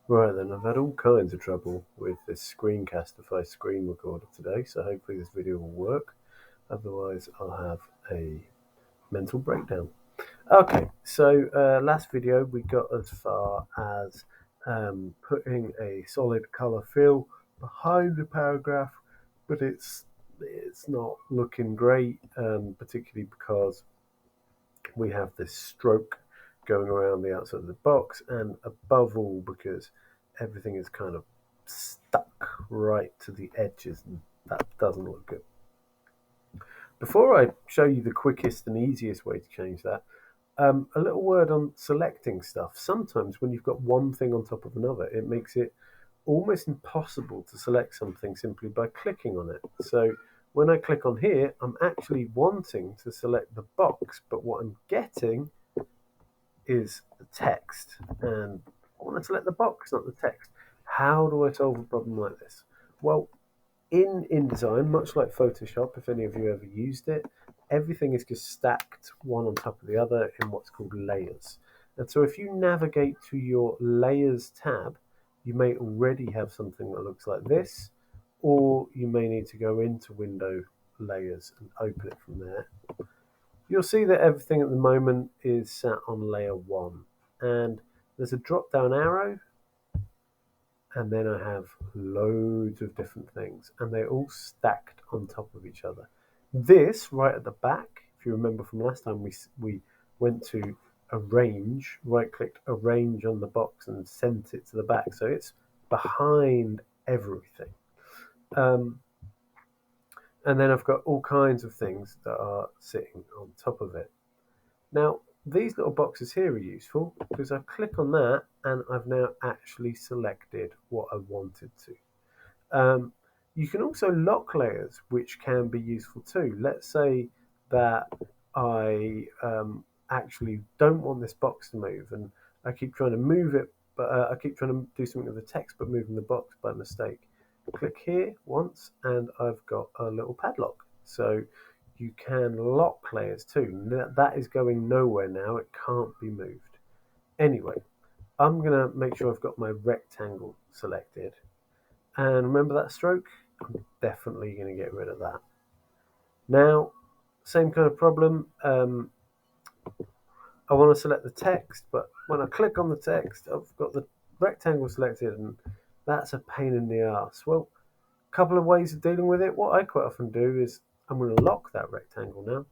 Right then, I've had all kinds of trouble with this Screencastify screen recorder today, so hopefully this video will work. Otherwise, I'll have a mental breakdown. Okay, so last video we got as far as putting a solid color fill behind the paragraph, but it's not looking great, particularly because we have this stroke going around the outside of the box, and above all because everything is kind of stuck right to the edges, and that doesn't look good. Before I show you the quickest and easiest way to change that, a little word on selecting stuff. Sometimes when you've got one thing on top of another, it makes it almost impossible to select something simply by clicking on it. So when I click on here, I'm actually wanting to select the box, but what I'm getting is the text, and I want to select the box, not the text. How do I solve a problem like this? Well, in InDesign, much like Photoshop, if any of you ever used it, everything is just stacked one on top of the other in what's called layers. And so if you navigate to your Layers tab, you may already have something that looks like this, or you may need to go into Window Layers and open it from there. You'll see that everything at the moment is sat on layer 1, and there's a drop down arrow, and then I have loads of different things, and they're all stacked on top of each other. This right at the back, if you remember from last time, we went to arrange, right clicked arrange on the box and sent it to the back, so it's behind everything. Um, and then I've got all kinds of things that are sitting on top of it. Now, these little boxes here are useful because I click on that and I've now actually selected what I wanted to. You can also lock layers, which can be useful too. Let's say that I actually don't want this box to move, and I keep trying to move it, but I keep trying to do something with the text, but moving the box by mistake. Click here once, and I've got a little padlock. So you can lock layers too. That is going nowhere now. It can't be moved. Anyway, I'm going to make sure I've got my rectangle selected. And remember that stroke? I'm definitely going to get rid of that. Now, same kind of problem. I want to select the text, but when I click on the text, I've got the rectangle selected, and that's a pain in the ass. Well, a couple of ways of dealing with it. What I quite often do is I'm going to lock that rectangle now,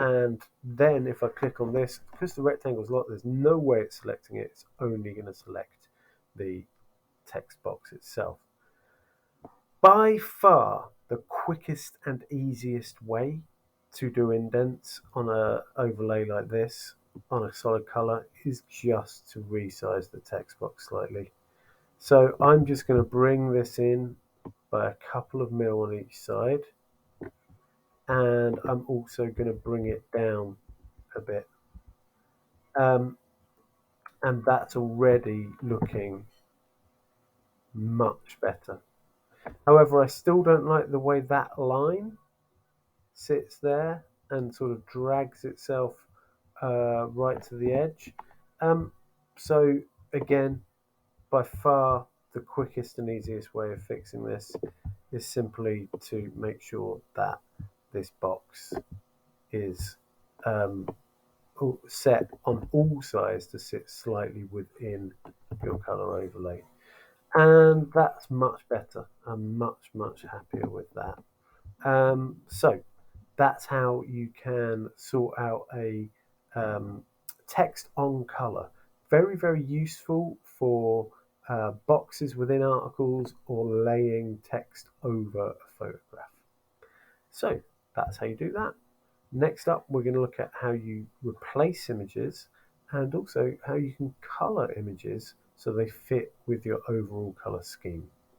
and then if I click on this, because the rectangle's locked, there's no way it's selecting it. It's only going to select the text box itself. By far the quickest and easiest way to do indents on a overlay like this on a solid color is just to resize the text box slightly. So I'm just going to bring this in by a couple of mil on each side, and I'm also going to bring it down a bit, and that's already looking much better. However, I still don't like the way that line sits there and sort of drags itself right to the edge. Um, so again, by far the quickest and easiest way of fixing this is simply to make sure that this box is um, set on all sides to sit slightly within your color overlay. And that's much better. I'm much happier with that. So that's how you can sort out a text on color. Very useful for boxes within articles or laying text over a photograph. So that's how you do that. Next up, we're going to look at how you replace images and also how you can color images so they fit with your overall color scheme.